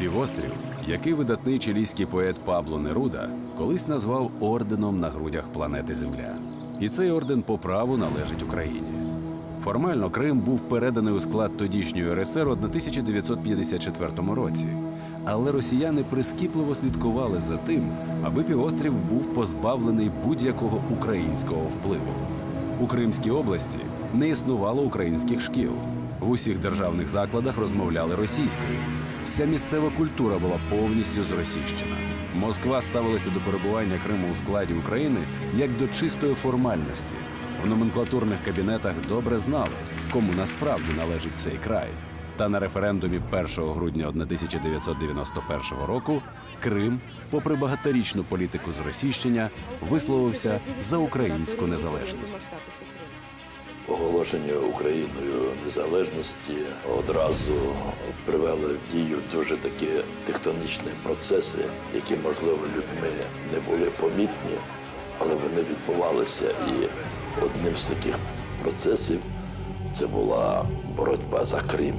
Півострів, який видатний чилійський поет Пабло Неруда колись назвав орденом на грудях планети Земля. І цей орден по праву належить Україні. Формально Крим був переданий у склад тодішньої РСР у 1954 році. Але росіяни прискіпливо слідкували за тим, аби півострів був позбавлений будь-якого українського впливу. У Кримській області не існувало українських шкіл. В усіх державних закладах розмовляли російською. Вся місцева культура була повністю зросійщена. Москва ставилася до перебування Криму у складі України як до чистої формальності. В номенклатурних кабінетах добре знали, кому насправді належить цей край. Та на референдумі 1 грудня 1991 року Крим, попри багаторічну політику зросійщення, висловився за українську незалежність. Оголошення Україною незалежності одразу привело в дію дуже такі тектонічні процеси, які, можливо, людьми не були помітні, але вони відбувалися. І одним з таких процесів це була боротьба за Крим.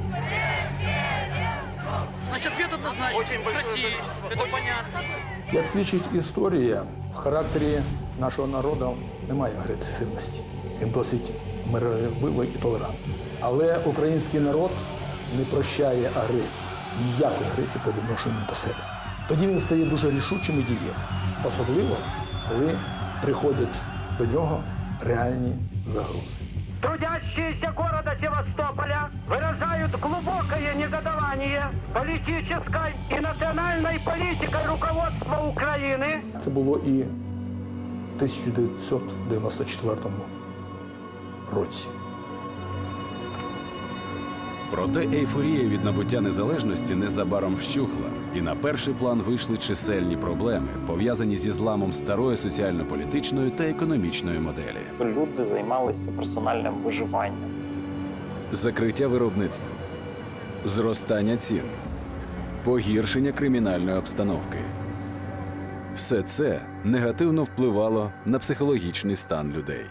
Значит, ответ однозначный. Россия, это понятно. Як свідчить історія, в характері нашого народу немає агресивності. Він досить миролюбивий і толерантний. Але український народ не прощає агресії, ніякої агресії по відношенню до себе. Тоді він стає дуже рішучим і дієвим. Особливо, коли приходять до нього реальні загрози. Трудящиеся города Севастополя выражают глубокое негодование политической и национальной политикой руководства Украины. Це було і в 1994 році. Проте ейфорія від набуття незалежності незабаром вщухла, і на перший план вийшли чисельні проблеми, пов'язані зі зламом старої соціально-політичної та економічної моделі. Люди займалися персональним виживанням. Закриття виробництва, зростання цін, погіршення кримінальної обстановки. Все це негативно впливало на психологічний стан людей.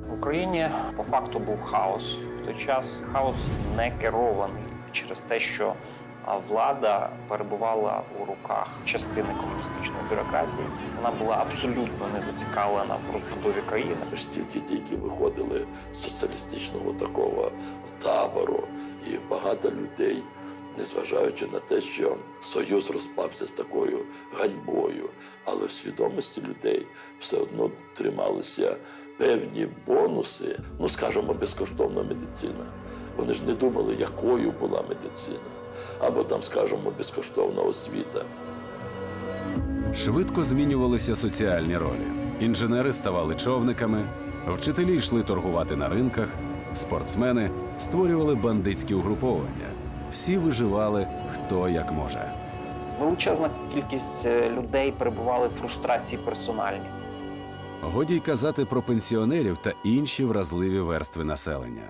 В Україні по факту був хаос. В той час хаос не керований через те, що влада перебувала у руках частини комуністичної бюрократії. Вона була абсолютно не зацікавлена в розбудові країни. Ми ж тільки виходили з соціалістичного такого табору, і багато людей, незважаючи на те, що Союз розпався з такою ганьбою, але в свідомості людей все одно трималися певні бонуси, скажімо, безкоштовна медицина. Вони ж не думали, якою була медицина, або там, скажімо, безкоштовна освіта. Швидко змінювалися соціальні ролі. Інженери ставали човниками, вчителі йшли торгувати на ринках, спортсмени створювали бандитські угруповання. Всі виживали хто як може. Величезна кількість людей перебували в фрустрації персональній. Годі й казати про пенсіонерів та інші вразливі верстви населення.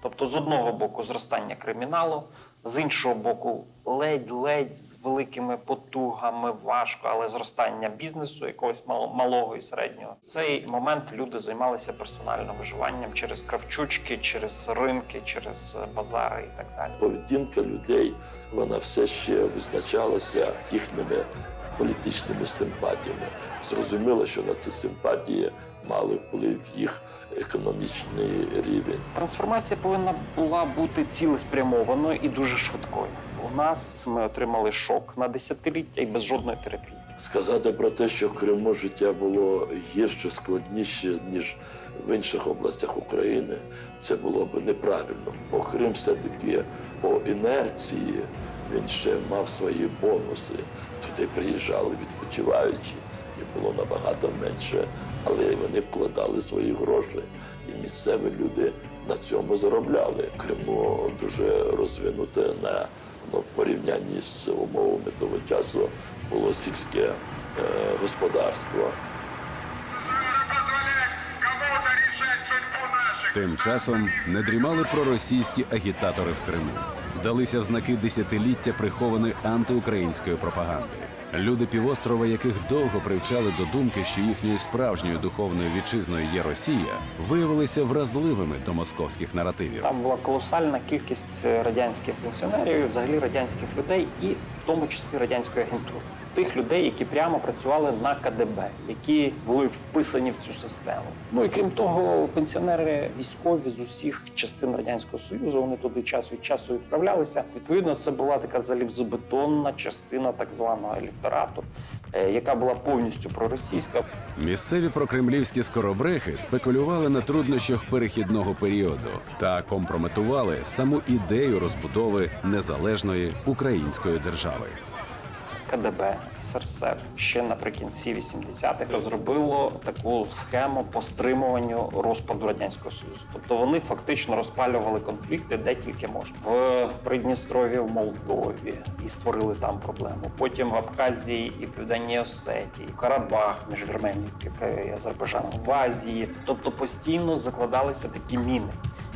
Тобто, з одного боку, зростання криміналу, з іншого боку, ледь-ледь з великими потугами, важко, але зростання бізнесу, якогось малого і середнього. В цей момент люди займалися персональним виживанням через кравчучки, через ринки, через базари і так далі. Поведінка людей, вона все ще визначалася їхніми політичними симпатіями. Зрозуміло, що на ці симпатії мали вплив їх економічний рівень. Трансформація повинна була бути цілеспрямованою і дуже швидкою. У нас ми отримали шок на десятиліття і без жодної терапії. Сказати про те, що в Криму життя було гірше, складніше, ніж в інших областях України, це було б неправильно. Бо Крим все-таки по інерції, він ще мав свої бонуси. Туди приїжджали відпочиваючі, і було набагато менше, але вони вкладали свої гроші. І місцеві люди на цьому заробляли. Криму дуже розвинуте на порівнянні з умовами того часу було сільське господарство. Тим часом не дрімали проросійські агітатори в Криму. Далися в знаки десятиліття прихованої антиукраїнської пропаганди. Люди півострова, яких довго привчали до думки, що їхньою справжньою духовною вітчизною є Росія, виявилися вразливими до московських наративів. Там була колосальна кількість радянських пенсіонерів, взагалі радянських людей, і в тому числі радянської агентури. Тих людей, які прямо працювали на КДБ, які були вписані в цю систему. Ну і крім того, пенсіонери військові з усіх частин Радянського Союзу, вони туди час від часу відправлялися. Відповідно, це була така залізобетонна частина так званого електорату, яка була повністю проросійська. Місцеві прокремлівські скоробрехи спекулювали на труднощах перехідного періоду та компрометували саму ідею розбудови незалежної української держави. КДБ СРСР ще наприкінці 80-х розробило таку схему по стримуванню розпаду Радянського Союзу. Тобто вони фактично розпалювали конфлікти де тільки можна. В Придністров'ї, в Молдові і створили там проблему. Потім в Абхазії і Південній Осетії, Карабах між Вірменією і Азербайджаном, в Азії. Тобто постійно закладалися такі міни.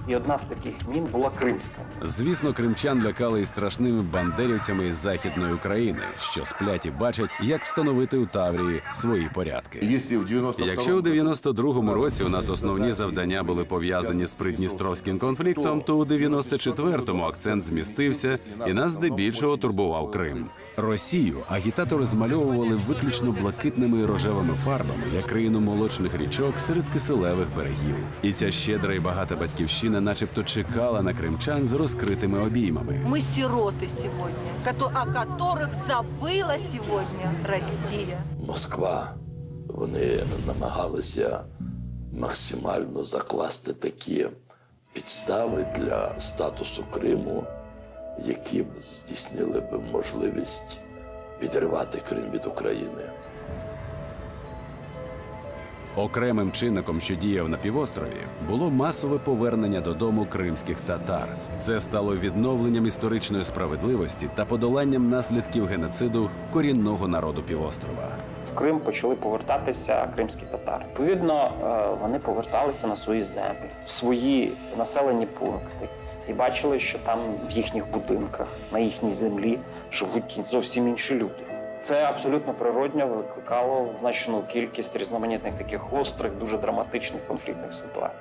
І одна з таких мін була кримська. Звісно, кримчан лякали і страшними бандерівцями із Західної України, що сплять і бачать, як встановити у Таврії свої порядки. Якщо у 92-му році у нас основні завдання були пов'язані з Придністровським конфліктом, то у 94-му акцент змістився, і нас здебільшого турбував Крим. Росію агітатори змальовували виключно блакитними і рожевими фарбами, як країну молочних річок серед киселевих берегів. І ця щедра і багата батьківщина начебто чекала на кримчан з розкритими обіймами. Мы сироты сегодня, о которых забыла сегодня Россия. Москва, вони намагалися максимально закласти такі підстави для статусу Криму, які б здійснили б можливість відривати Крим від України. Окремим чинником, що діяв на півострові, було масове повернення додому кримських татар. Це стало відновленням історичної справедливості та подоланням наслідків геноциду корінного народу півострова. В Крим почали повертатися кримські татари. Відповідно, вони поверталися на свої землі, в свої населені пункти. І бачили, що там в їхніх будинках, на їхній землі живуть зовсім інші люди. Це абсолютно природньо викликало значну кількість різноманітних таких гострих, дуже драматичних конфліктних ситуацій.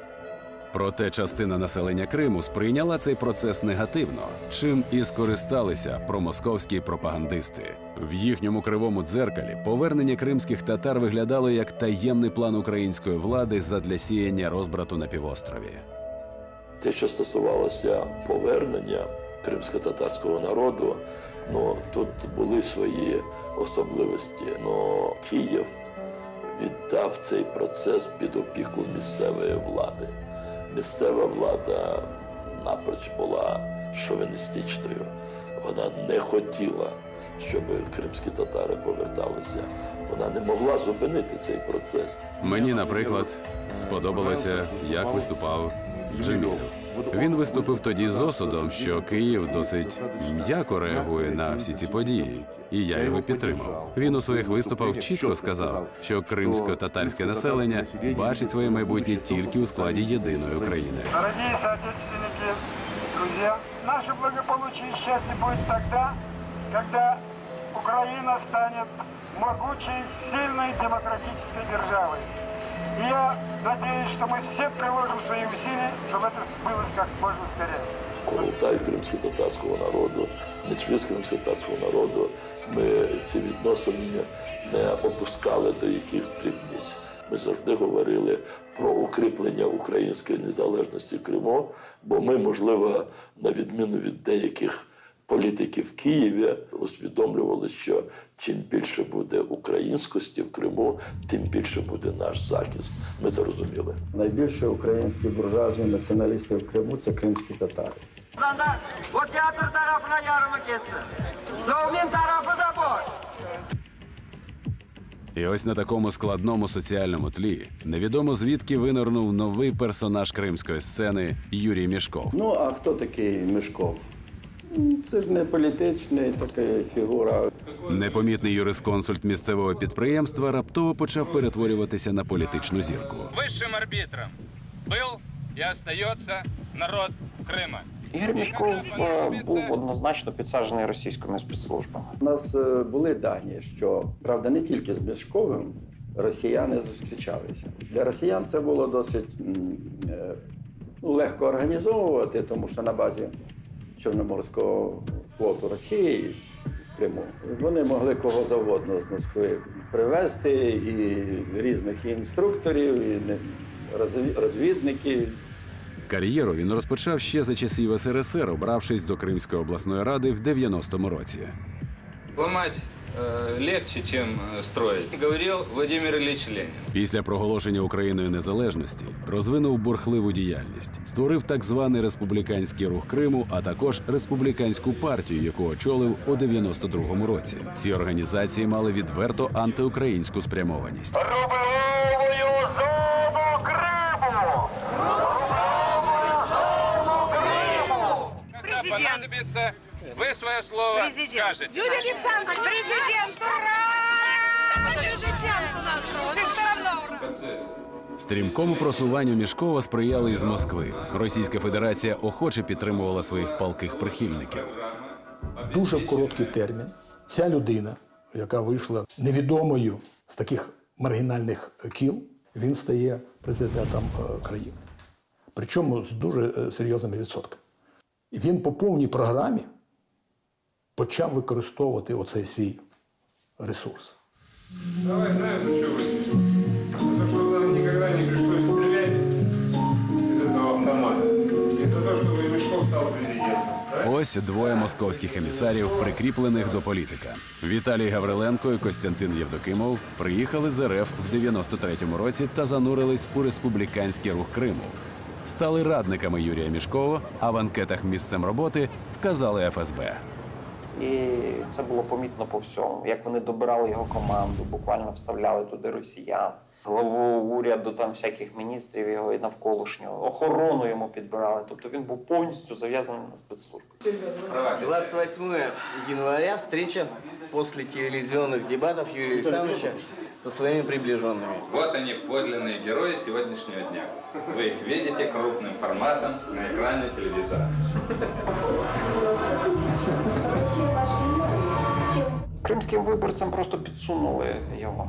Проте частина населення Криму сприйняла цей процес негативно, чим і скористалися промосковські пропагандисти. В їхньому кривому дзеркалі повернення кримських татар виглядало як таємний план української влади задля сіяння розбрату на півострові. Те, що стосувалося повернення кримсько-татарського народу, тут були свої особливості. Київ віддав цей процес під опіку місцевої влади. Місцева влада напроч була шовіністичною. Вона не хотіла, щоб кримські татари поверталися. Вона не могла зупинити цей процес. Мені, наприклад, сподобалося, як виступав Джемілєв. Він виступив тоді з осудом, що Київ досить м'яко реагує на всі ці події, і я його підтримав. Він у своїх виступах чітко сказав, що кримсько-татарське населення бачить своє майбутнє тільки у складі єдиної України. Дорогие соотечественники, друзья, наше благополучие и счастье будет тогда, когда Украина станет могучей, сильной демократической державой. И я надеюсь, что мы все приложим свои усилия, чтобы это сбылось как можно скорее. Курултай кримсько-татарського народу, меджліс кримсько-татарського народу, ми ці відносини не опускали до якихось дрібниць. Ми завжди говорили про укріплення української незалежності Криму, бо ми, можливо, на відміну від деяких політиків в Києві, усвідомлювали, що чим більше буде українськості в Криму, тим більше буде наш захист. Ми це розуміли. Найбільше українські буржуазні націоналісти в Криму – це кримські татари. Вот театр тарапы на ярмарке. Заумен тарапы да бой. І ось на такому складному соціальному тлі невідомо звідки винирнув новий персонаж кримської сцени Юрій Мішков. А хто такий Мішков? Це ж не політичний така фігура. Непомітний юрисконсульт місцевого підприємства раптово почав перетворюватися на політичну зірку. Высшим арбитром был и остается народ Крыма. Ігор Мішков був однозначно підсаджений російськими спецслужбами. У нас були дані, що, правда, не тільки з Мішковим росіяни зустрічалися. Для росіян це було досить легко організовувати, тому що на базі Чорноморського флоту Росії в Криму вони могли кого завгодно з Москви привезти, і різних і інструкторів, і розвідників. Кар'єру він розпочав ще за часів СРСР, обравшись до Кримської обласної ради в 90-му році. Ломать легче, чем строить, говорил Владимир Ильич Ленин. Після проголошення Україною незалежності розвинув бурхливу діяльність, створив так званий республіканський рух Криму, а також республіканську партію, яку очолив у 92-му році. Ці організації мали відверто антиукраїнську спрямованість. Когда понадобится, вы свое слово скажете. Юрий Александрович, президент, ура! Президенту нашего, все равно. Процесс. Стрімкому просуванню Мішкова сприяли із Москви. Російська Федерація охоче підтримувала своїх палких прихильників. Дуже в короткий термін ця людина, яка вийшла невідомою з таких маргінальних кіл, він стає президентом країни. Причому з дуже серйозними відсотками. І він по повній програмі почав використовувати оцей свій ресурс. Давай, знаешь, за что выпустим? За то, что нам никогда не пришлось стрелять из этого автомата. И за то, что Мешков стал президентом. Да? Ось двоє московських емісарів, прикріплених до політика. Віталій Гавриленко і Костянтин Євдокимов приїхали з РФ в 93-му році та занурились у республіканський рух Криму. Стали радниками Юрія Мішкова, а в анкетах місцем роботи вказали ФСБ. І це було помітно по всьому. Як вони добирали його команду, буквально вставляли туди росіян, главу уряду, там всяких міністрів його і навколишнього, охорону йому підбирали. Тобто він був повністю зав'язаний на спецслужби. 28 января встреча после телевизионных дебатов Юрия Александровича со своими приближенными. Вот они, подлинные герои сегодняшнего дня. Вы их видите крупным форматом на экране телевизора. Кримським виборцям просто підсунули його.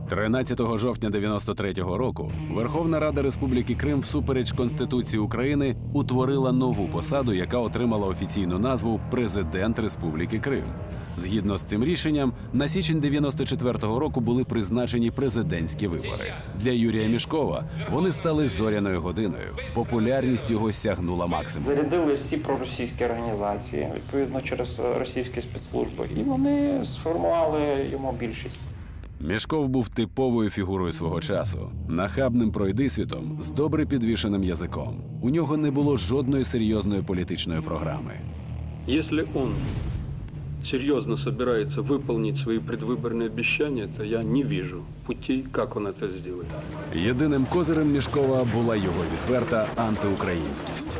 13 жовтня 93-го року Верховна Рада Республіки Крим всупереч Конституції України утворила нову посаду, яка отримала офіційну назву «Президент Республіки Крим». Згідно з цим рішенням, на січень 94-го року були призначені президентські вибори. Для Юрія Мішкова вони стали зоряною годиною. Популярність його сягнула максимум. Зарядили всі проросійські організації, відповідно через російські спецслужби. І вони сформували йому більшість. Мішков був типовою фігурою свого часу, нахабним пройдисвітом з добре підвішеним язиком. У нього не було жодної серйозної політичної програми. Если он серьезно собирается выполнить свои предвыборные обещания, то я не вижу путей, как он это сделает. Єдиним козирем Мішкова була його відверта антиукраїнськість.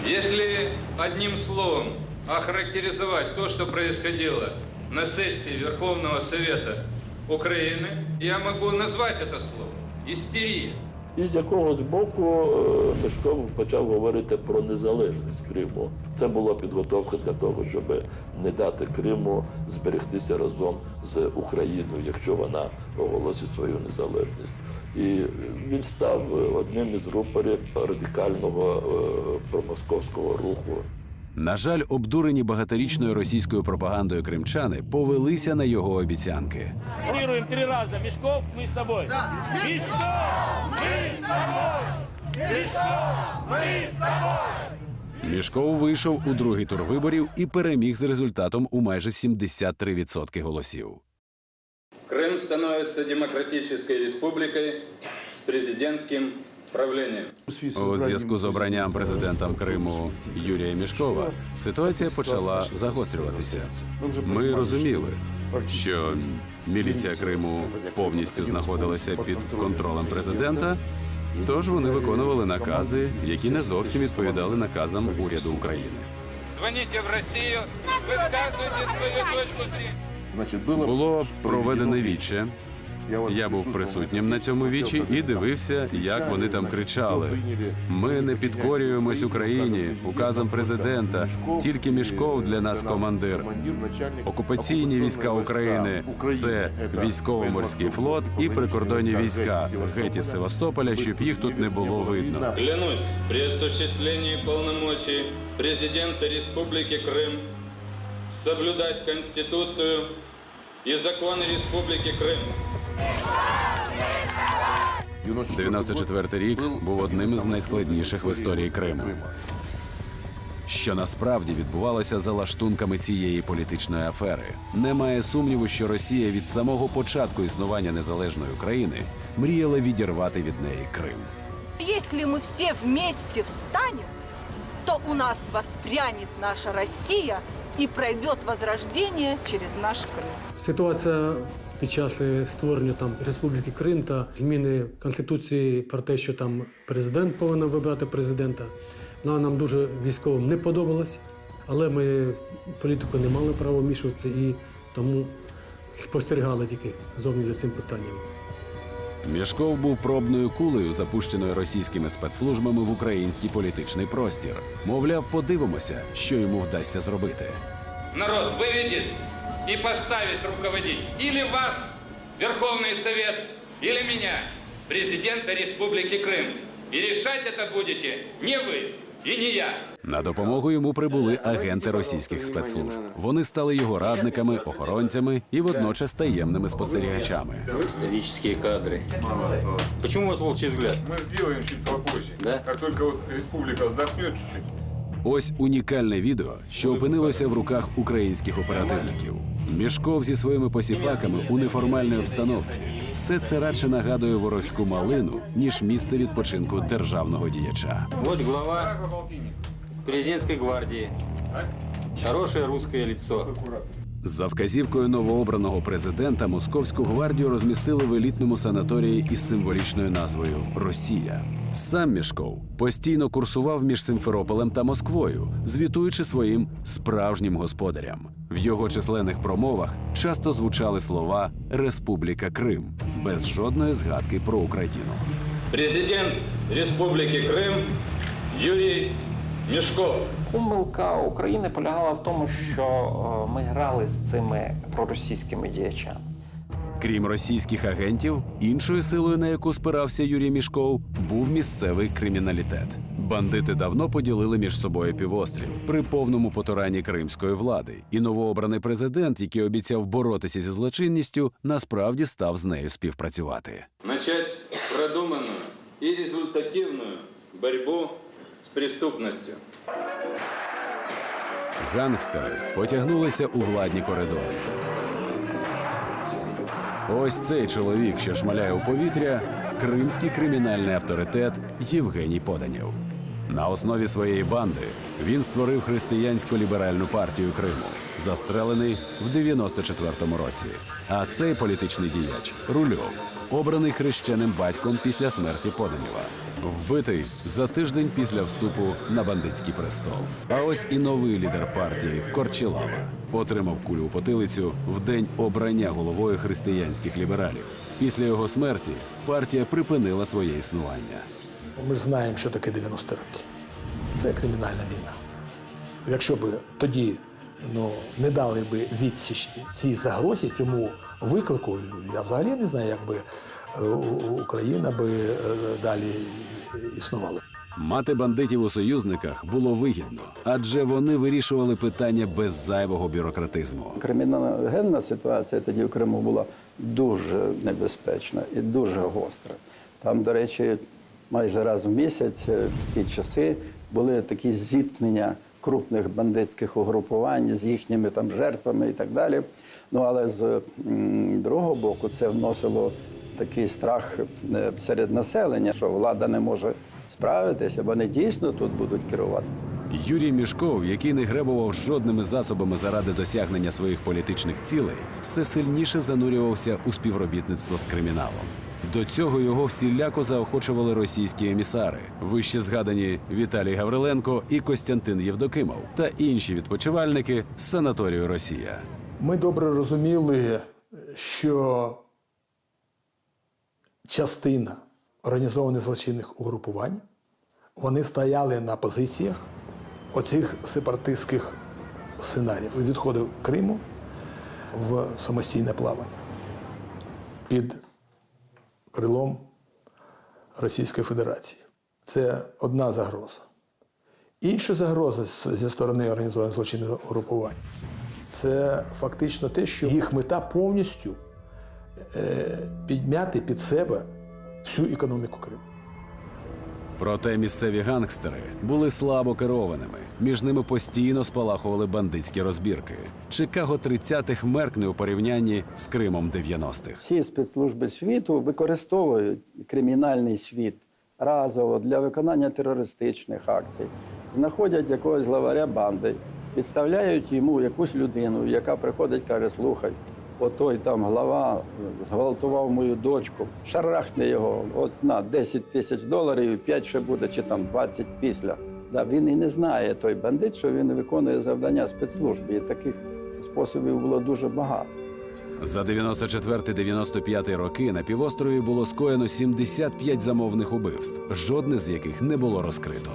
Если одним словом охарактеризовать то, что происходило на сессии Верховного Совета Украины, я могу назвать это слово – истерия. І з якогось боку Мішков почав говорити про незалежність Криму. Це була підготовка для того, щоб не дати Криму зберегтися разом з Україною, якщо вона оголосить свою незалежність. І він став одним із рупорів радикального промосковського руху. На жаль, обдурені багаторічною російською пропагандою кримчани повелися на його обіцянки. Планируем 3 раза. Мешков, мы с тобой. Мешков, мы с тобой. Мешков, мы с тобой. Мішков вийшов у другий тур виборів і переміг з результатом у майже 73% голосів. Крым становится демократической республикой с президентским правлінням. У зв'язку з обранням президентом Криму Юрія Мішкова ситуація почала загострюватися. Ми розуміли, що міліція Криму повністю знаходилася під контролем президента, тож вони виконували накази, які не зовсім відповідали наказам уряду України. Дзвоніть в Росію, висказуйте свою точку зрения. Було проведене віче, Я був присутнім на цьому вічі і дивився, як вони там кричали. Ми не підкорюємось Україні, указом президента. Тільки Мішков для нас командир. Окупаційні війська України – це військово-морський флот і прикордонні війська. Геть із Севастополя, щоб їх тут не було видно. Клянусь при осуществлении полномочий президента Республики Крым соблюдать Конституцию и законы Республики Крым. 94-й рік був одним із найскладніших в історії Криму. Що насправді відбувалося за лаштунками цієї політичної афери? Немає сумніву, що Росія від самого початку існування незалежної України мріяла відірвати від неї Крим. Если мы все вместе встанем, то у нас воспрянет наша Россия и пройдет возрождение через наш Крым. Ситуація під час створення там Республіки Крим та зміни Конституції про те, що там президент повинен вибрати президента, вона нам дуже військовим не подобалась, але ми політику не мали права вмішуватися і тому спостерігали тільки зовні за цим питанням. Мішков був пробною кулею, запущеною російськими спецслужбами в український політичний простір. Мовляв, подивимося, що йому вдасться зробити. Народ выведет и поставит руководить или вас, Верховный Совет, или меня, президента Республики Крым. И решать это будете не вы и не я. На допомогу йому прибули агенти російських спецслужб. Вони стали його радниками, охоронцями і водночас таємними спостерігачами. Исторические кадры. Почему у вас волчий взгляд? Мы сделаем чуть попозже. Да? Как только вот республика вздохнет чуть-чуть. Ось унікальне відео, що опинилося в руках українських оперативників. Мішков зі своїми посіпаками у неформальній обстановці. Все це радше нагадує воровську малину, ніж місце відпочинку державного діяча. Вот глава президентской гвардии. Хорошее русское лицо. За вказівкою новообраного президента Московську гвардію розмістили в елітному санаторії із символічною назвою «Росія». Сам Мішков постійно курсував між Симферополем та Москвою, звітуючи своїм справжнім господарям. В його численних промовах часто звучали слова «Республіка Крим», без жодної згадки про Україну. Президент Республики Крым Юрий Мешков. Помилка України полягала в тому, що ми грали з цими проросійськими діячами. Крім російських агентів, іншою силою, на яку спирався Юрій Мішков, був місцевий криміналітет. Бандити давно поділили між собою півострів при повному потуранні кримської влади. І новообраний президент, який обіцяв боротися зі злочинністю, насправді став з нею співпрацювати. Начать продуманную и результативную борьбу с преступностью. Гангстери потягнулися у владні коридори. Ось цей чоловік, що шмаляє у повітря, кримський кримінальний авторитет Євгеній Поданєв. На основі своєї банди він створив християнсько-ліберальну партію Криму, застрелений в 94-му році. А цей політичний діяч – Рульов, обраний хрещеним батьком після смерті Поданєва. Вбитий за тиждень після вступу на бандитський престол. А ось і новий лідер партії – Корчилава. Отримав кулю у потилицю в день обрання головою християнських лібералів. Після його смерті партія припинила своє існування. Ми ж знаємо, що таке 90 роки. Це кримінальна війна. Якщо б тоді не дали б відсіч цій загрозі, цьому виклику, я взагалі не знаю, як би Україна би далі існувала. Мати бандитів у союзниках було вигідно, адже вони вирішували питання без зайвого бюрократизму. Криміногенна ситуація тоді в Криму була дуже небезпечна і дуже гостра. Там, до речі, майже раз в місяць в ті часи були такі зіткнення крупних бандитських угрупувань з їхніми там жертвами і так далі. Але з другого боку це вносило такий страх серед населення, що влада не може справитися, вони дійсно тут будуть керувати. Юрій Мішков, який не гребував жодними засобами заради досягнення своїх політичних цілей, все сильніше занурювався у співробітництво з криміналом. До цього його всіляко заохочували російські емісари, вище згадані Віталій Гавриленко і Костянтин Євдокимов та інші відпочивальники з санаторію «Росія». Ми добре розуміли, що частина організованих злочинних угрупувань, вони стояли на позиціях оцих сепаратистських сценаріїв. Відходив Криму в самостійне плавання під крилом Російської Федерації. Це одна загроза. Інша загроза зі сторони організованих злочинних угрупувань – це фактично те, що їх мета повністю підмяти під себе всю економіку Криму. Проте місцеві гангстери були слабо керованими. Між ними постійно спалахували бандитські розбірки. Чикаго 30-х меркне у порівнянні з Кримом 90-х. Всі спецслужби світу використовують кримінальний світ разово для виконання терористичних акцій. Знаходять якогось главаря банди, підставляють йому якусь людину, яка приходить, каже: слухай, отой там глава зґвалтував мою дочку, шарахне його, от на $10 000, 5 ще буде, чи там 20 після. Да, він і не знає, той бандит, що він виконує завдання спецслужби. І таких способів було дуже багато. За 94-95 роки на півострові було скоєно 75 замовних убивств, жодне з яких не було розкрито.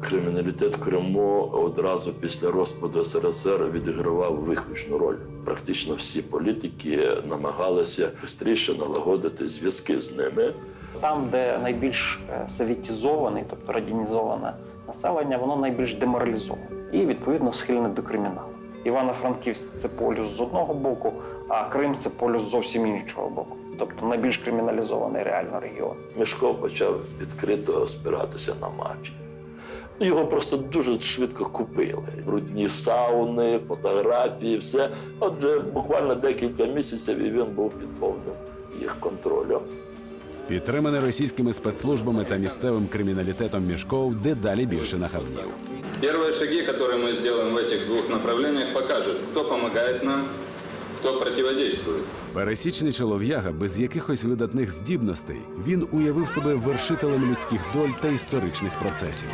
Криміналітет в Криму одразу після розпаду СРСР відігравав виключну роль. Практично всі політики намагалися швидше налагодити зв'язки з ними. Там, де найбільш совєтізоване, тобто радянізоване населення, воно найбільш деморалізоване і, відповідно, схильне до криміналу. Івано-Франківськ – це полюс з одного боку, а Крим – це полюс зовсім іншого боку. Тобто найбільш криміналізований реально регіон. Мішко почав відкрито спиратися на мафію. Його просто дуже швидко купили. Брудні сауни, фотографії, все. Отже, буквально декілька місяців і він був під повним їх контролем. Підтриманий російськими спецслужбами та місцевим криміналітетом Мішков дедалі більше нахабнів. Первые шаги, которые мы сделаем в этих двух направлениях, покажут, кто помогает нам, кто противодействует. Пересічний чолов'яга без якихось видатних здібностей, він уявив себе вершителем людських доль та історичних процесів.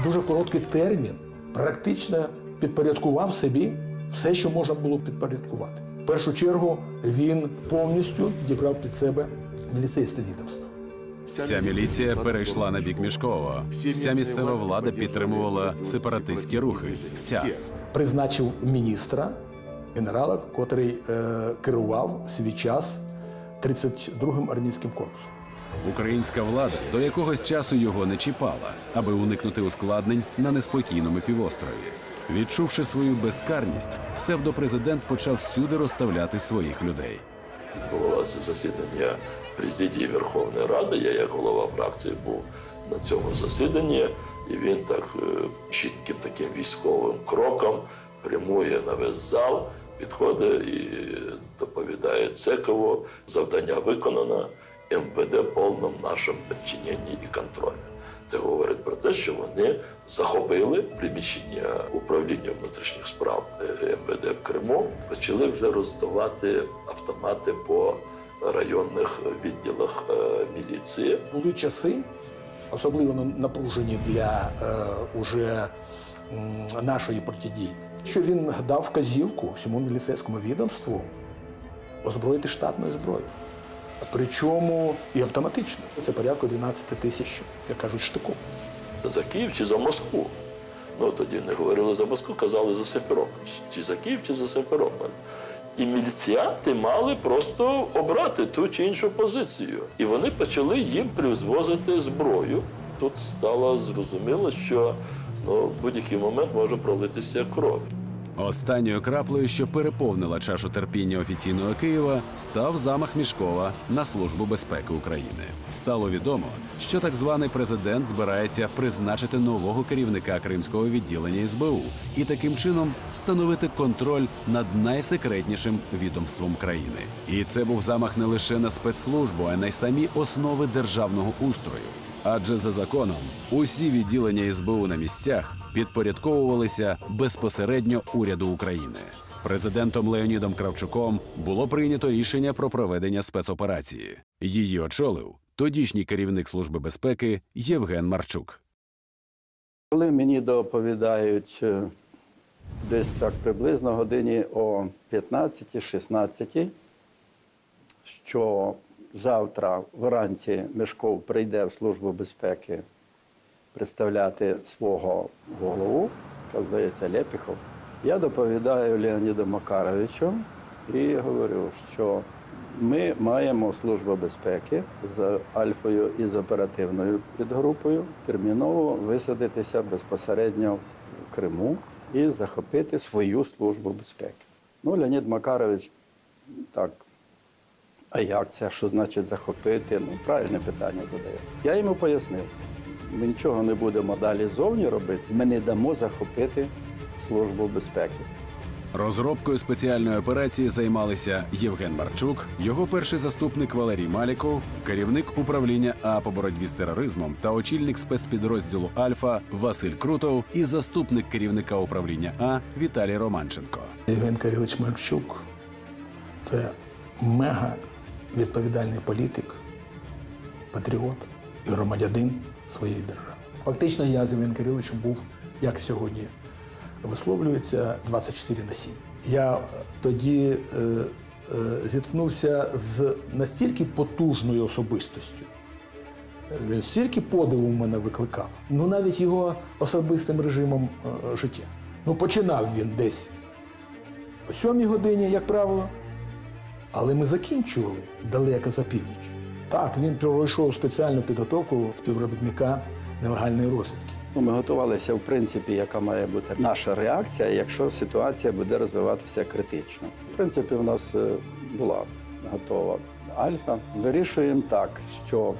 Дуже короткий термін практично підпорядкував собі все, що можна було підпорядкувати. В першу чергу він повністю дібрав під себе міліцейське відомство. Вся міліція перейшла на бік Мішкова. Вся місцева влада підтримувала сепаратистські рухи. Вся. Призначив міністра, генерала, котрий керував свій час 32-м армійським корпусом. Українська влада до якогось часу його не чіпала, аби уникнути ускладнень на неспокійному півострові. Відчувши свою безкарність, псевдопрезидент почав всюди розставляти своїх людей. Відбувалося засідання президії Верховної Ради. Я, як голова фракції, був на цьому засіданні. І він так чітким таким військовим кроком прямує на весь зал, підходить і доповідає Цекову: завдання виконано, МВД в повному нашому підчиненні і контролі. Це говорить про те, що вони захопили приміщення управління внутрішніх справ МВД в Криму, почали вже роздавати автомати по районних відділах міліції. Були часи, особливо напружені для уже нашої протидії, що він дав вказівку всьому міліцейському відомству озброїти штатною зброєю. Причому і автоматично. Це порядку 12 тисяч, як кажуть, штиком. За Київ чи за Москву? Ну, тоді не говорили за Москву, казали за Симферополь. Чи за Київ, чи за Симферополь. І міліціянти мали просто обрати ту чи іншу позицію. І вони почали їм привозити зброю. Тут стало зрозуміло, що в будь-який момент може пролитися кров. Останньою краплею, що переповнила чашу терпіння офіційного Києва, став замах Мішкова на Службу безпеки України. Стало відомо, що так званий президент збирається призначити нового керівника кримського відділення СБУ і таким чином встановити контроль над найсекретнішим відомством країни. І це був замах не лише на спецслужбу, а й на самі основи державного устрою. Адже за законом усі відділення СБУ на місцях підпорядковувалися безпосередньо уряду України. Президентом Леонідом Кравчуком було прийнято рішення про проведення спецоперації. Її очолив тодішній керівник Служби безпеки Євген Марчук. Коли мені доповідають десь так приблизно годині о 15-16, що завтра вранці Мешков прийде в Службу безпеки представляти свого голову, як здається, Лєпіхов, я доповідаю Леоніду Макаровичу і говорю, що ми маємо Службу безпеки з Альфою і з оперативною підгрупою терміново висадитися безпосередньо в Криму і захопити свою Службу безпеки. Ну, Леонід Макарович так, а як це, що значить захопити? Ну, правильне питання задає. Я йому пояснив, ми нічого не будемо далі зовні робити, ми не дамо захопити Службу безпеки. Розробкою спеціальної операції займалися Євген Марчук, його перший заступник Валерій Маліков, керівник управління А по боротьбі з тероризмом та очільник спецпідрозділу «Альфа» Василь Крутов і заступник керівника управління А Віталій Романченко. Євген Кирилович Марчук – це мега відповідальний політик, патріот і громадянин своєї держави. Фактично я з Євгеном Кириловичем був, як сьогодні висловлюється, 24/7. Я тоді зіткнувся з настільки потужною особистостю, він стільки подиву в мене викликав, ну навіть його особистим режимом життя. Ну починав він десь о 7-й годині, як правило, але ми закінчували далеко за північ. Так, він пройшов спеціальну підготовку співробітника нелегальної розвідки. Ми готувалися, в принципі, яка має бути наша реакція, якщо ситуація буде розвиватися критично. В принципі, в нас була готова Альфа. Вирішуємо так, що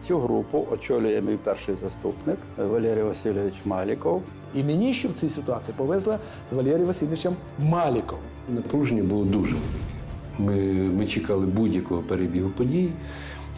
цю групу очолює мій перший заступник Валерій Васильович Маліков. І мені ще в цій ситуації повезла з Валерієм Васильовичем Маліковим. Напруження було дуже велике. Ми чекали будь-якого перебігу подій.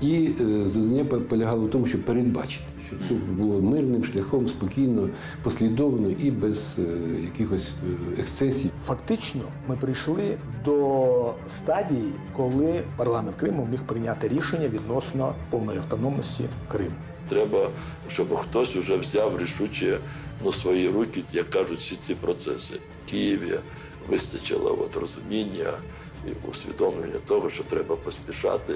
І завдання полягало в тому, щоб передбачити, щоб це було мирним шляхом, спокійно, послідовно і без якихось ексцесій. Фактично, ми прийшли до стадії, коли парламент Криму міг прийняти рішення відносно повної автономності Криму. Треба, щоб хтось вже взяв рішуче на свої руки, як кажуть, всі ці процеси. В Києві вистачило розуміння і усвідомлення того, що треба поспішати.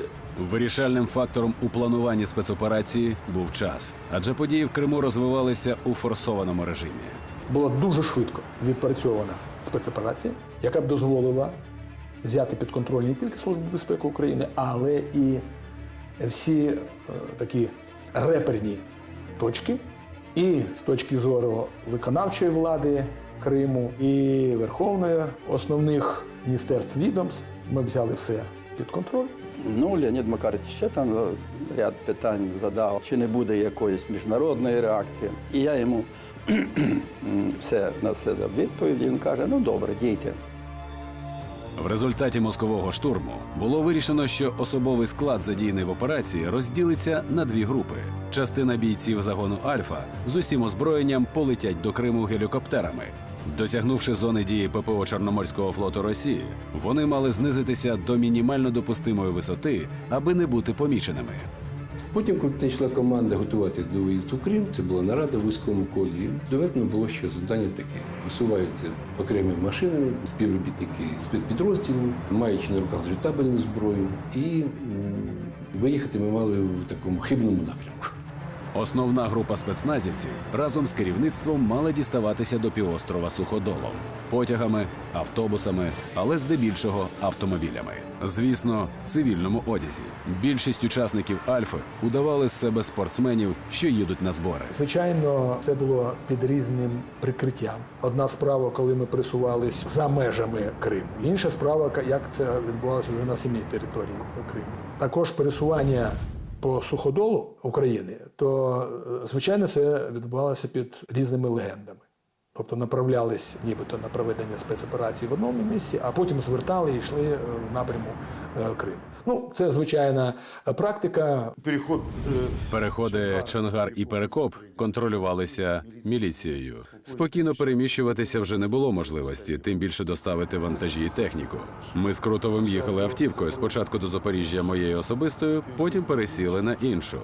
Вирішальним фактором у плануванні спецоперації був час, адже події в Криму розвивалися у форсованому режимі. Була дуже швидко відпрацьована спецоперація, яка б дозволила взяти під контроль не тільки Службу безпеки України, але і всі такі реперні точки. І з точки зору виконавчої влади Криму, і Верховної, основних міністерств, відомств, ми взяли все під контроль. Ну, Леонід Макарович ще там ряд питань задав, чи не буде якоїсь міжнародної реакції. І я йому на все дав відповідь, він каже, ну добре, дійте. В результаті мозкового штурму було вирішено, що особовий склад, задіяний в операції, розділиться на дві групи. Частина бійців загону «Альфа» з усім озброєнням полетять до Криму гелікоптерами. Досягнувши зони дії ППО Чорноморського флоту Росії, вони мали знизитися до мінімально допустимої висоти, аби не бути поміченими. Потім, коли надійшла команда готуватись до виїзду в Крим, це була нарада в вузькому колі, доведено було, що завдання таке. Висуваються окремими машинами, співробітники спецпідрозділу, маючи на руках лежитабельну зброю, і виїхати ми мали в такому хибному напрямку. Основна група спецназівців разом з керівництвом мала діставатися до півострова Суходолом потягами, автобусами, але здебільшого автомобілями. Звісно, в цивільному одязі. Більшість учасників «Альфи» удавали з себе спортсменів, що їдуть на збори. Звичайно, це було під різним прикриттям. Одна справа, коли ми присувалися за межами Криму. Інша справа, як це відбувалося вже на самій території Криму. Також пересування по Суходолу України, то, звичайно, це відбувалося під різними легендами. Тобто направлялись нібито на проведення спецоперації в одному місці, а потім звертали і йшли в напряму Криму. Ну, це звичайна практика. Переходи Чонгар і Перекоп контролювалися міліцією. Спокійно переміщуватися вже не було можливості, тим більше доставити вантажі і техніку. Ми з Крутовим їхали автівкою, спочатку до Запоріжжя моєю особистою, потім пересіли на іншу.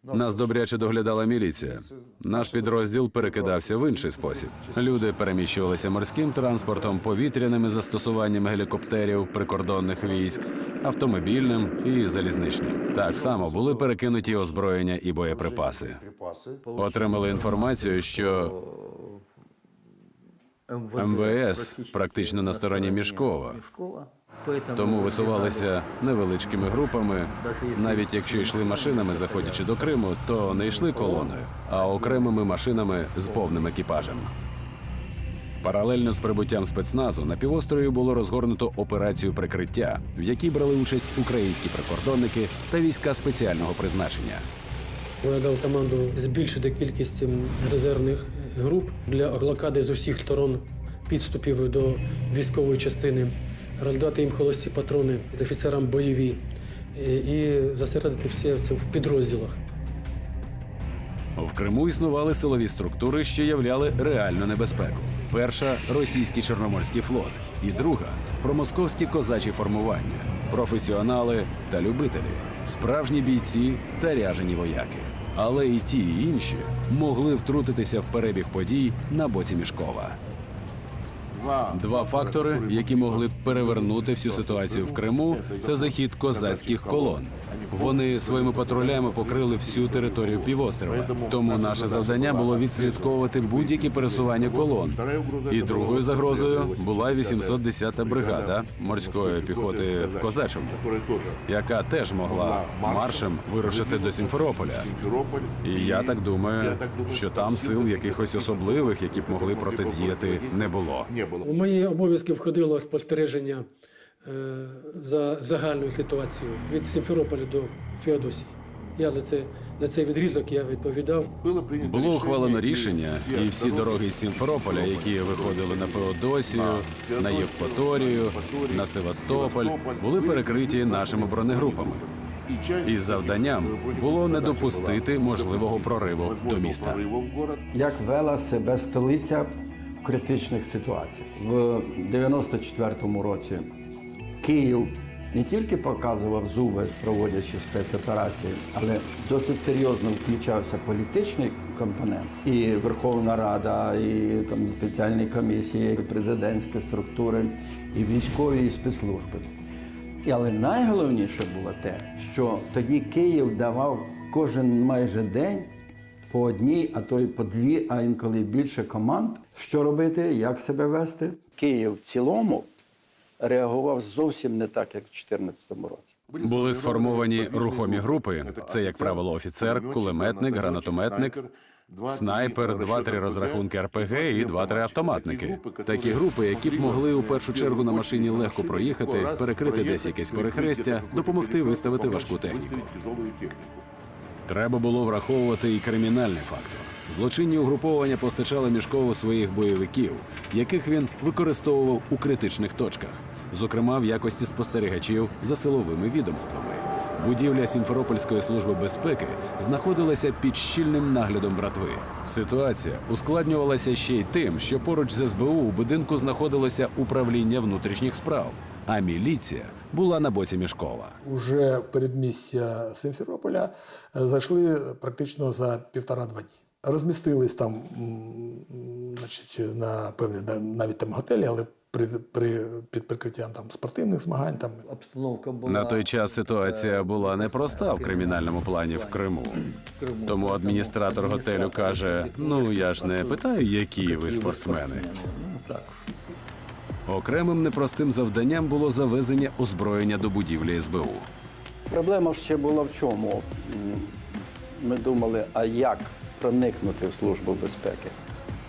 Нас добряче доглядала міліція. Наш підрозділ перекидався в інший спосіб. Люди переміщувалися морським транспортом, повітряними застосуваннями гелікоптерів, прикордонних військ, автомобільним і залізничним. Так само були перекинуті озброєння і боєприпаси. Отримали інформацію, що МВС практично на стороні Мішкова. Тому висувалися невеличкими групами. Навіть якщо йшли машинами, заходячи до Криму, то не йшли колоною, а окремими машинами з повним екіпажем. Паралельно з прибуттям спецназу на півострові було розгорнуто операцію прикриття, в якій брали участь українські прикордонники та війська спеціального призначення. Я дав команду збільшити кількість резервних груп для блокади з усіх сторон підступів до військової частини, роздати їм холості патрони з офіцерам бойові і зосередити все це в підрозділах. В Криму існували силові структури, що являли реальну небезпеку. Перша – російський Чорноморський флот, і друга – промосковські козачі формування, професіонали та любителі, справжні бійці та ряжені вояки. Але і ті, і інші могли втрутитися в перебіг подій на боці Мішкова. Два фактори, які могли б перевернути всю ситуацію в Криму, це захід козацьких колон. Вони своїми патрулями покрили всю територію півострова. Тому наше завдання було відслідковувати будь-які пересування колон. І другою загрозою була 810-та бригада морської піхоти в Козачому, яка теж могла маршем вирушити до Сімферополя. І я так думаю, що там сил якихось особливих, які б могли протидіяти, не було. У мої обов'язки входило спостереження за загальною ситуацією від Сімферополя до Феодосії. Я на цей відрізок я відповідав. Було ухвалено рішення, і всі дороги з Сімферополя, які виходили на Феодосію, на Євпаторію, на Севастополь, були перекриті нашими бронегрупами. І завданням було не допустити можливого прориву до міста. Як вела себе столиця в критичних ситуаціях. В 94-му році Київ не тільки показував зуби, проводячи спецоперації, але досить серйозно включався політичний компонент. І Верховна Рада, і там спеціальні комісії, і президентські структури, і військові, і спецслужби. Але найголовніше було те, що тоді Київ давав кожен майже день по одній, а то й по дві, а інколи більше команд, що робити, як себе вести. Київ в цілому реагував зовсім не так, як в 2014 році. Були сформовані рухомі групи. Це, як правило, офіцер, кулеметник, гранатометник, снайпер, 2-3 розрахунки РПГ і 2-3 автоматники. Такі групи, які б могли у першу чергу на машині легко проїхати, перекрити десь якесь перехрестя, допомогти виставити важку техніку. Треба було враховувати і кримінальний фактор. Злочинні угруповання постачали Мішкову своїх бойовиків, яких він використовував у критичних точках, зокрема в якості спостерігачів за силовими відомствами. Будівля Сімферопольської служби безпеки знаходилася під щільним наглядом братви. Ситуація ускладнювалася ще й тим, що поруч з СБУ у будинку знаходилося управління внутрішніх справ, а міліція була на боці Мішкова. Уже в передмістя Сімферополя зайшли практично за 1,5-2 дні. Розмістились там, значить, на певні, навіть там готелі, але під прикриттям там спортивних змагань. Там Обстановка була... На той час ситуація була непроста в кримінальному плані в Криму. Тому адміністратор готелю каже, ну я ж не питаю, які ви спортсмени. Окремим непростим завданням було завезення озброєння до будівлі СБУ. Проблема ще була в чому? Ми думали, а як проникнути в Службу безпеки?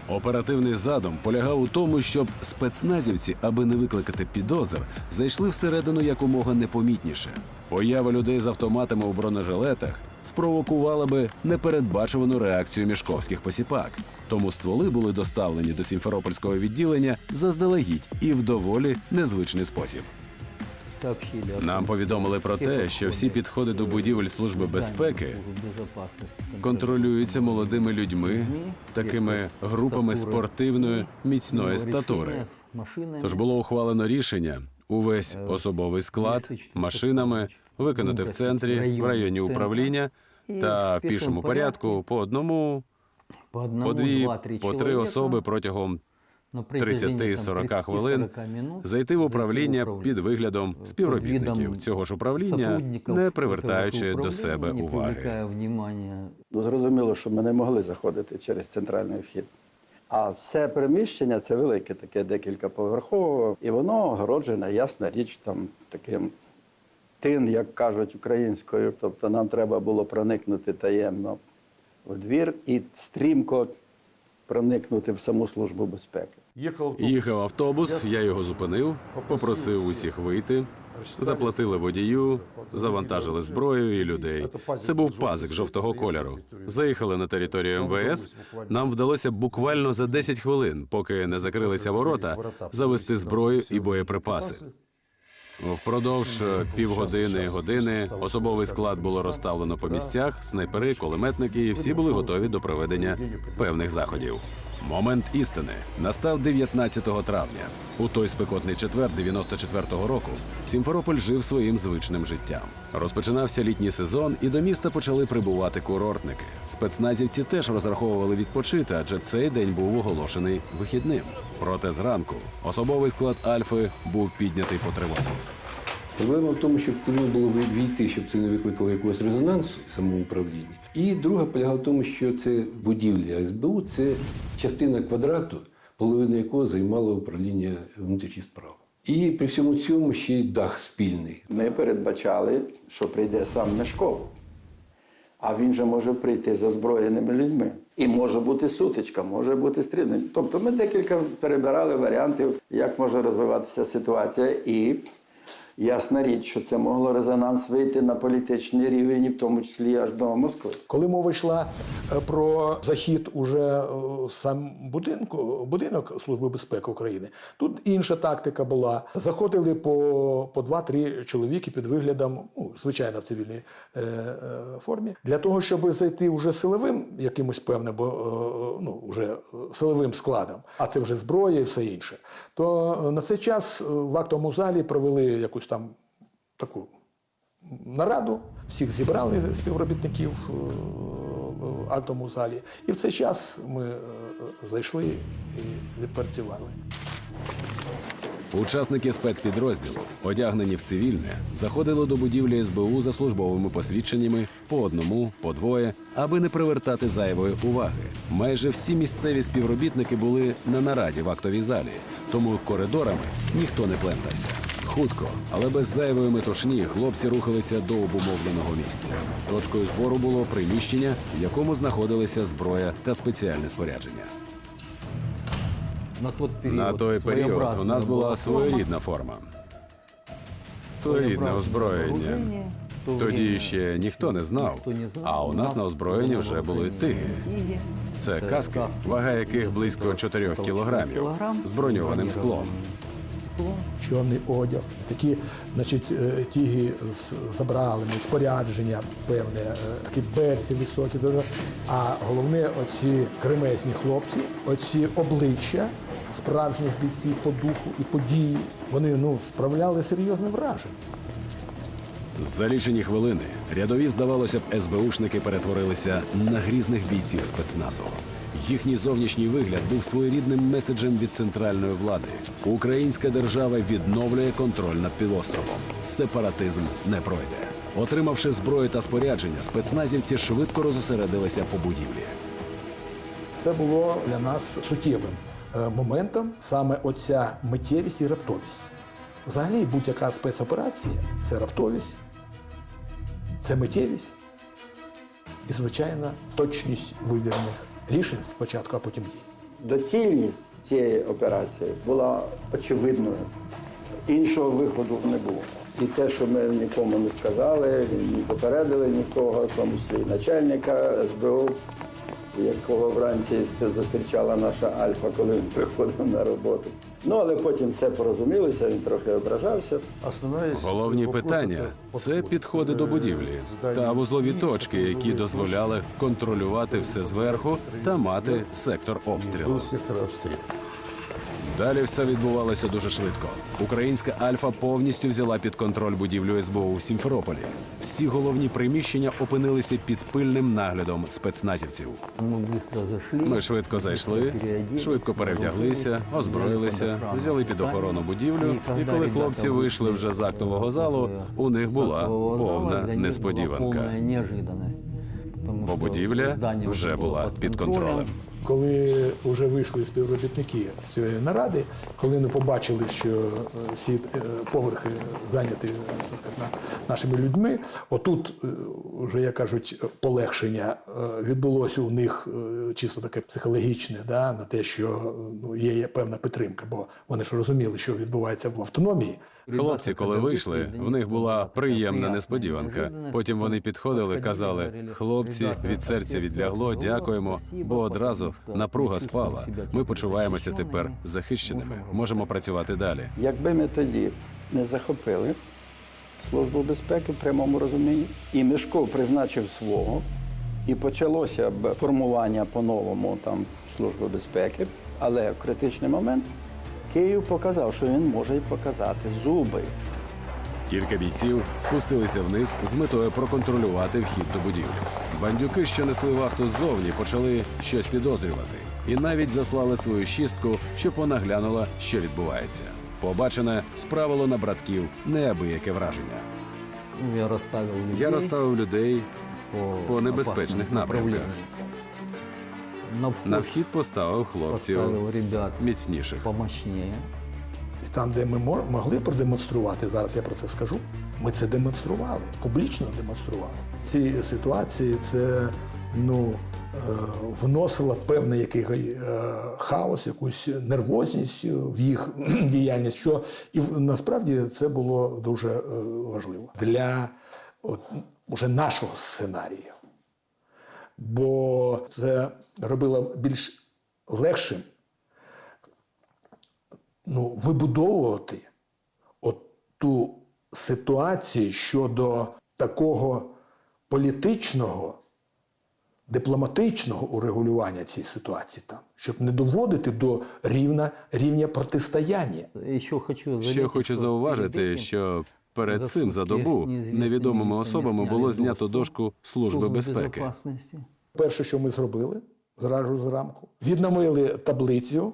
Оперативний задум полягав у тому, щоб спецназівці, аби не викликати підозр, зайшли всередину якомога непомітніше. Поява людей з автоматами у бронежилетах спровокувала би непередбачувану реакцію мішковських посіпак. Тому стволи були доставлені до Сімферопольського відділення заздалегідь і в доволі незвичний спосіб. Нам повідомили про те, що всі підходи до будівель Служби безпеки контролюються молодими людьми, такими групами спортивної, міцної статури. Тож було ухвалено рішення увесь особовий склад машинами виконати в центрі, в районі управління, Та в пішому порядку по одному, по дві, по три особи протягом 30-40 хвилин зайти в управління під виглядом співробітників цього ж управління, не привертаючи до себе уваги. Зрозуміло, що ми не могли заходити через центральний вхід. А це приміщення, це велике, таке декількаповерхове, і воно огороджене, ясна річ, там таким тин, як кажуть українською. Тобто нам треба було проникнути таємно в двір і стрімко проникнути в саму Службу безпеки. Їхав автобус, я його зупинив, попросив усіх вийти, заплатили водію, завантажили зброю і людей. Це був пазик жовтого кольору. Заїхали на територію МВС. Нам вдалося буквально за 10 хвилин, поки не закрилися ворота, завести зброю і боєприпаси. Впродовж півгодини-години особовий склад було розставлено по місцях, снайпери, кулеметники, і всі були готові до проведення певних заходів. Момент істини настав 19 травня. У той спекотний четвер 94-го року Сімферополь жив своїм звичним життям. Розпочинався літній сезон, і до міста почали прибувати курортники. Спецназівці теж розраховували відпочити, адже цей день був оголошений вихідним. Проте зранку особовий склад Альфи був піднятий по тривозі. Проблема в тому, що потрібно було війти, щоб це не викликало якогось резонансу в самому управлінні. І друга полягала в тому, що це будівля СБУ, це частина квадрату, половина якого займало управління внутрішніх справ. І при всьому цьому ще й дах спільний. Ми передбачали, що прийде сам Мешков. А він же може прийти з озброєними людьми. І може бути сутичка, може бути стрільник. Тобто ми декілька перебирали варіантів, як може розвиватися ситуація. І ясна річ, що це могло резонанс вийти на політичний рівень, і в тому числі аж до Москви. Коли мова йшла про захід уже сам будинок Служби безпеки України, тут інша тактика була. Заходили по 2-3 чоловіки під виглядом, звичайно, в цивільній формі, для того, щоб зайти вже силовим якимось певним, вже силовим складом, а це вже зброя і все інше, то на цей час в актовому залі провели якусь там таку нараду, всіх зібрали співробітників в актовому залі. І в цей час ми зайшли і відпрацювали. Учасники спецпідрозділу, одягнені в цивільне, заходили до будівлі СБУ за службовими посвідченнями по одному, по двоє, аби не привертати зайвої уваги. Майже всі місцеві співробітники були на нараді в актовій залі, тому коридорами ніхто не плентався. Хутко, але без зайвої метушні, хлопці рухалися до обумовленого місця. Точкою збору було приміщення, в якому знаходилися зброя та спеціальне спорядження. На той період у нас була своєрідна форма. Своєрідне озброєння. Тоді ще ніхто не знав, а у нас на озброєнні вже були тиги. Це каски, вага яких близько 4 кілограмів, з броньованим склом. Чорний одяг, такі, тіги з забралами, спорядження певне, такі берці високі. А головне, оці кремезні хлопці, оці обличчя справжніх бійців по духу і по дії, вони справляли серйозне враження. За лічені хвилини рядові, здавалося б, СБУшники перетворилися на грізних бійців спецназу. Їхній зовнішній вигляд був своєрідним меседжем від центральної влади. Українська держава відновлює контроль над півостровом. Сепаратизм не пройде. Отримавши зброю та спорядження, спецназівці швидко розосередилися по будівлі. Це було для нас суттєвим моментом, саме оця миттєвість і раптовість. Взагалі, будь-яка спецоперація – це раптовість, це миттєвість і, звичайно, точність вивірених рішень спочатку, а потім дій. Доцільність цієї операції була очевидною. Іншого виходу не було. І те, що ми нікому не сказали, не попередили нікого, в тому числі і начальника СБУ, якого вранці зустрічала наша Альфа, коли він приходив на роботу. Але потім все порозумілося, він трохи ображався. Головні питання – це підходи до будівлі та вузлові точки, які дозволяли контролювати все зверху та мати сектор обстрілу. Далі все відбувалося дуже швидко. Українська Альфа повністю взяла під контроль будівлю СБУ в Сімферополі. Всі головні приміщення опинилися під пильним наглядом спецназівців. Ми швидко зайшли, швидко перевдяглися, озброїлися, взяли під охорону будівлю, і коли хлопці вийшли вже з актового залу, у них була повна несподіванка. Бо будівля вже була під контролем. Коли вже вийшли співробітники з цієї наради, коли вони побачили, що всі поверхи зайняті нашими людьми, отут вже, як кажуть, полегшення відбулося у них чисто таке психологічне, да, на те, що є певна підтримка, бо вони ж розуміли, що відбувається в автономії. Хлопці, коли вийшли, в них була приємна несподіванка. Потім вони підходили, казали: хлопці, від серця відлягло, дякуємо, бо одразу напруга спала. Ми почуваємося тепер захищеними, можемо працювати далі. Якби ми тоді не захопили Службу безпеки в прямому розумінні, і Мішков призначив свого, і почалося б формування по-новому там Служби безпеки, але в критичний момент Київ показав, що він може й показати зуби. Кілька бійців спустилися вниз з метою проконтролювати вхід до будівлі. Бандюки, що несли вахту ззовні, почали щось підозрювати. І навіть заслали свою шістку, щоб вона глянула, що відбувається. Побачене справило на братків неабияке враження. Я розставив людей по небезпечних напрямках. На вхід поставив хлопців міцніших. І там, де ми могли продемонструвати, зараз я про це скажу, ми це демонстрували, публічно демонстрували. Ці ситуації це вносило певний якийсь хаос, якусь нервозність в їх діяльність, що і насправді це було дуже важливо для уже нашого сценарію. Бо це робило більш легшим вибудовувати ту ситуацію щодо такого політичного, дипломатичного урегулювання цієї ситуації там, щоб не доводити до рівня протистояння. Ще хочу зауважити, що перед цим за добу невідомими особами було знято дошку Служби безпеки. Перше, що ми зробили, зразу зранку, відновили таблицю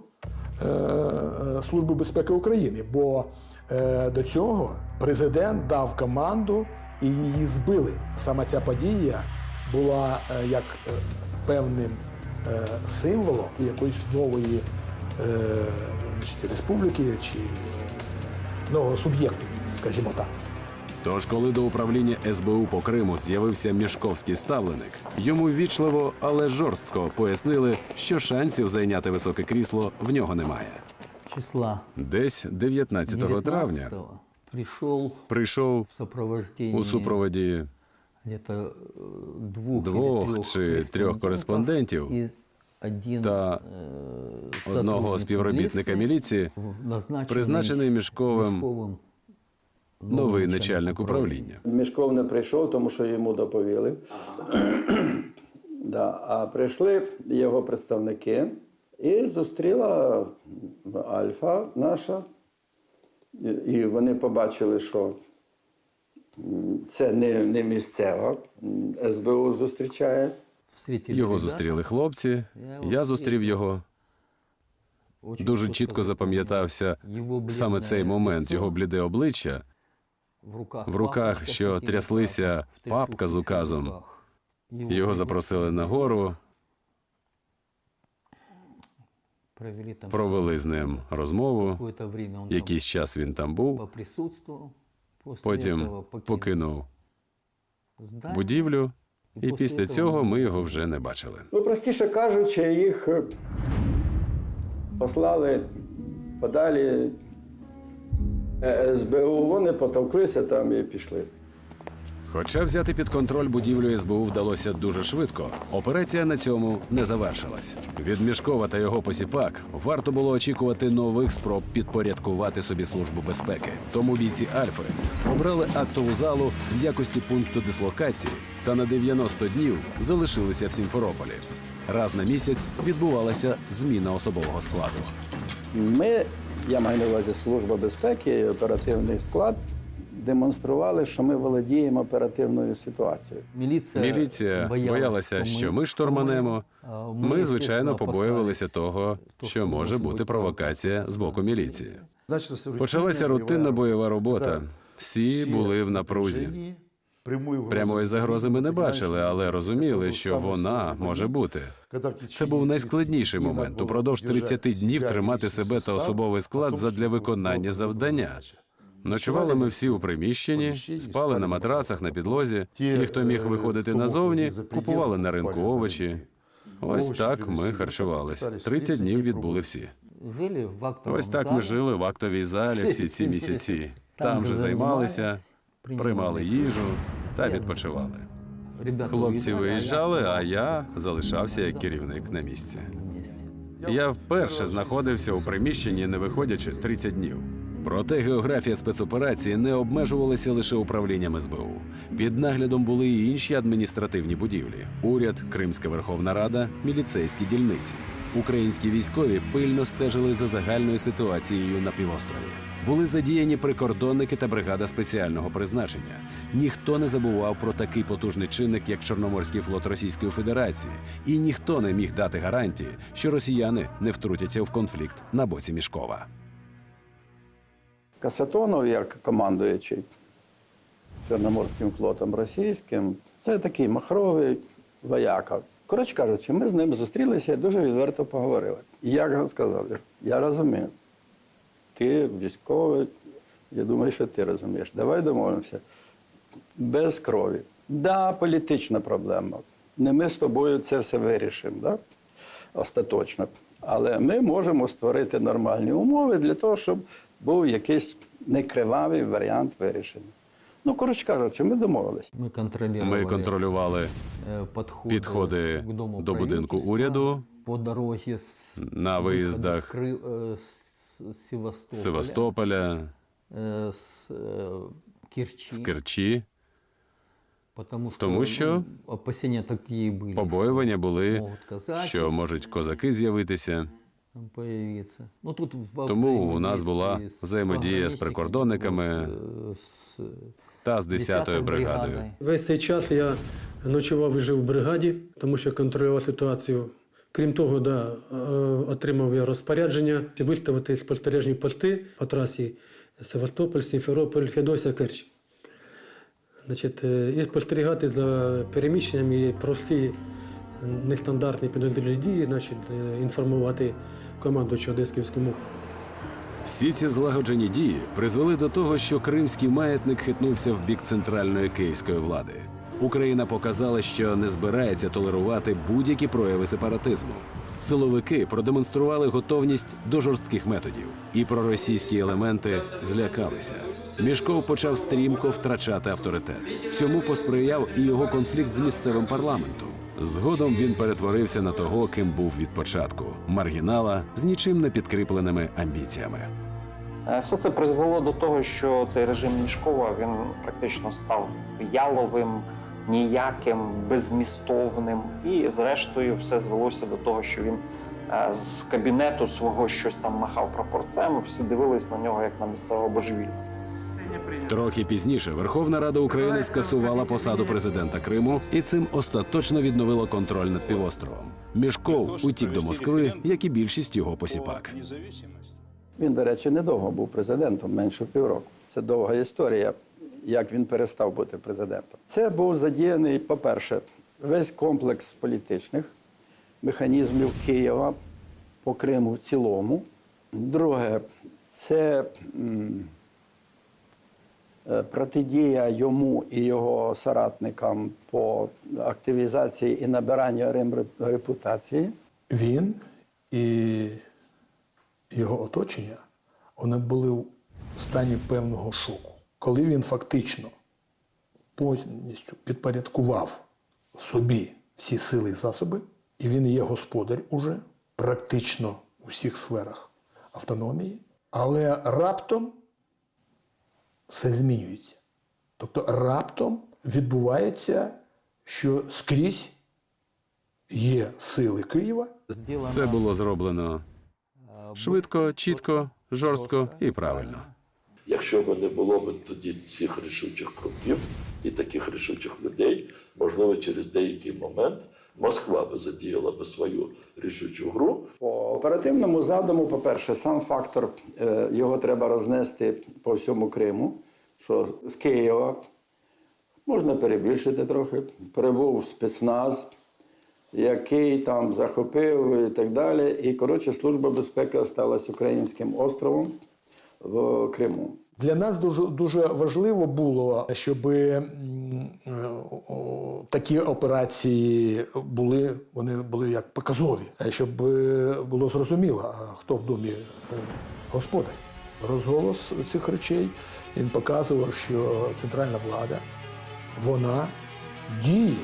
Служби безпеки України, бо до цього президент дав команду і її збили. Саме ця подія була як певним символом якоїсь нової республіки чи нового суб'єкту, скажімо так. Тож, коли до управління СБУ по Криму з'явився мішковський ставленик, йому ввічливо, але жорстко пояснили, що шансів зайняти високе крісло в нього немає. Десь 19 травня прийшов у супроводі 2 чи 3 кореспондентів та одного співробітника міліції, призначений Мішковим новий начальник управління. Мішков не прийшов, тому що йому доповіли. А прийшли його представники і зустріла Альфа наша. І вони побачили, що це не місцева, СБУ зустрічає. Його зустріли хлопці, я зустрів його. Дуже чітко запам'ятався саме цей момент, його бліде обличчя. В руках, що тряслися, папка з указом. Його запросили нагору, провели з ним розмову. Якийсь час він там був, потім покинув будівлю, і після цього ми його вже не бачили. Простіше кажучи, їх послали подалі СБУ, вони потовклися там і пішли. Хоча взяти під контроль будівлю СБУ вдалося дуже швидко, операція на цьому не завершилась. Від Мішкова та його посіпак варто було очікувати нових спроб підпорядкувати собі Службу безпеки. Тому бійці Альфи обрали актову залу в якості пункту дислокації та на 90 днів залишилися в Сімферополі. Раз на місяць відбувалася зміна особового складу. Ми, я маю на увазі Служба безпеки і оперативний склад, демонстрували, що ми володіємо оперативною ситуацією. Міліція боялася, що ми штурманемо. Ми, звичайно, побоювалися того, що може бути провокація з боку міліції. Почалася рутинна бойова робота. Всі були в напрузі. Прямої загрози ми не бачили, але розуміли, що вона може бути. Це був найскладніший момент. Упродовж 30 днів тримати себе та особовий склад задля виконання завдання. Ночували ми всі у приміщенні, спали на матрасах, на підлозі. Ті, хто міг виходити назовні, купували на ринку овочі. Ось так ми харчувались. 30 днів відбули всі. Ось так ми жили в актовій залі всі ці місяці. Там же займалися, приймали їжу та відпочивали. Хлопці виїжджали, а я залишався як керівник на місці. Я вперше знаходився у приміщенні, не виходячи 30 днів. Проте географія спецоперації не обмежувалася лише управлінням СБУ. Під наглядом були і інші адміністративні будівлі: уряд, Кримська Верховна Рада, міліцейські дільниці. Українські військові пильно стежили за загальною ситуацією на півострові. Були задіяні прикордонники та бригада спеціального призначення. Ніхто не забував про такий потужний чинник, як Чорноморський флот Російської Федерації, і ніхто не міг дати гарантії, що росіяни не втрутяться в конфлікт на боці Мішкова. Касатонов, як командуючий Чорноморським флотом російським, це такий махровий вояка. Коротше кажучи, ми з ним зустрілися і дуже відверто поговорили. І я сказав, я розумію, ти військовий, я думаю, що ти розумієш. Давай домовимося. Без крові. Да, політична проблема. Не ми з тобою це все вирішимо, да? Остаточно. Але ми можемо створити нормальні умови для того, щоб був якийсь некривавий варіант вирішення. Ну, коротше кажучи, ми домовилися. Ми контролювали підходи до будинку уряду на виїздах з Севастополя, з Керчі, тому що побоювання були, що можуть козаки з'явитися. Тому у нас була взаємодія з прикордонниками та з 10-ю бригадою. Весь цей час я ночував і жив в бригаді, тому що контролював ситуацію. Крім того, отримав я розпорядження виставити спостережні пости по трасі Севастополь, Сімферополь, Феодосія, Керч. І спостерігати за переміщенням і про всі нестандартні підозрілі дії, інформувати командуючого Одеської МУФ. Всі ці злагоджені дії призвели до того, що кримський маятник хитнувся в бік центральної київської влади. Україна показала, що не збирається толерувати будь-які прояви сепаратизму. Силовики продемонстрували готовність до жорстких методів, і проросійські елементи злякалися. Мішков почав стрімко втрачати авторитет. Цьому посприяв і його конфлікт з місцевим парламентом. Згодом він перетворився на того, ким був від початку – маргінала з нічим не підкріпленими амбіціями. Все це призвело до того, що цей режим Мішкова, він практично став яловим, ніяким, беззмістовним. І зрештою все звелося до того, що він з кабінету свого щось там махав прапорцем, всі дивились на нього як на місцевого божевільного. Трохи пізніше Верховна Рада України скасувала посаду президента Криму і цим остаточно відновила контроль над півостровом. Мішков утік до Москви, як і більшість його посіпак. Він, до речі, недовго був президентом, менше півроку. Це довга історія, як він перестав бути президентом. Це був задіяний, по-перше, весь комплекс політичних механізмів Києва по Криму в цілому. Друге, це протидія йому і його соратникам по активізації і набиранню репутації. Він і його оточення, вони були в стані певного шоку. Коли він фактично повністю підпорядкував собі всі сили і засоби, і він є господар уже практично у всіх сферах автономії, але раптом все змінюється. Тобто раптом відбувається, що скрізь є сили Києва. Це було зроблено Швидко, чітко, жорстко і правильно. Якщо б не було б тоді цих рішучих кроків і таких рішучих людей, можливо, через деякий момент Москва би задіяла б свою рішучу гру. По оперативному задуму, по-перше, сам фактор, його треба рознести по всьому Криму, що з Києва, можна перебільшити трохи, прибув спецназ, який там захопив і так далі. І, коротше, Служба безпеки залишилась українським островом в Криму. Для нас дуже важливо було, щоб такі операції вони були як показові, щоб було зрозуміло, хто в домі господар. Розголос цих речей, він показував, що центральна влада, вона діє.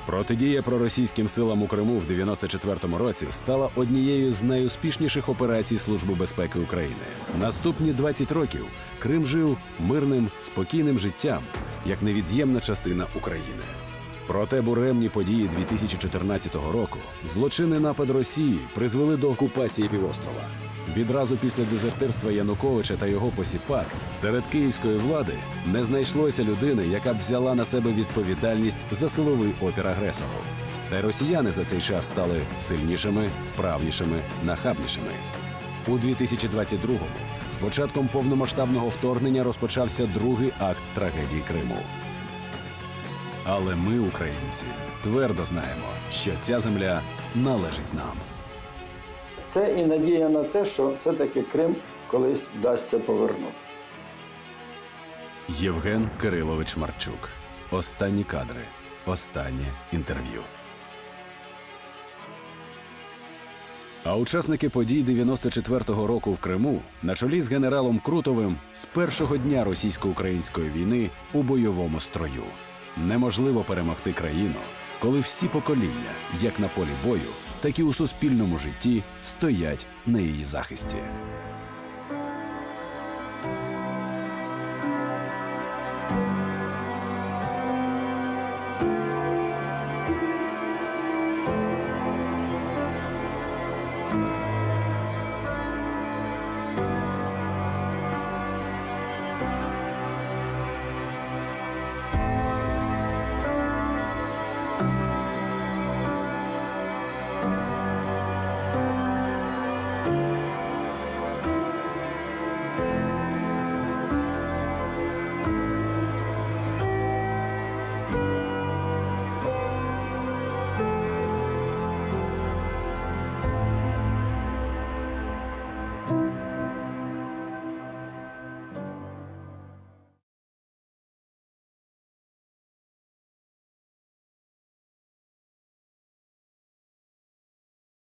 Протидія проросійським силам у Криму в 94-му році стала однією з найуспішніших операцій Служби безпеки України. Наступні 20 років Крим жив мирним, спокійним життям, як невід'ємна частина України. Проте буремні події 2014 року, злочинний напад Росії призвели до окупації півострова. Відразу після дезертирства Януковича та його посіпак серед київської влади не знайшлося людини, яка б взяла на себе відповідальність за силовий опір агресору. Та й росіяни за цей час стали сильнішими, вправнішими, нахабнішими. У 2022-му з початком повномасштабного вторгнення розпочався другий акт трагедії Криму. Але ми, українці, твердо знаємо, що ця земля належить нам. Це і надія на те, що все-таки Крим колись вдасться повернути. Євген Кирилович Марчук. Останні кадри. Останнє інтерв'ю. А учасники подій 94-го року в Криму на чолі з генералом Крутовим з першого дня російсько-української війни у бойовому строю. Неможливо перемогти країну, коли всі покоління, як на полі бою, так і у суспільному житті, стоять на її захисті.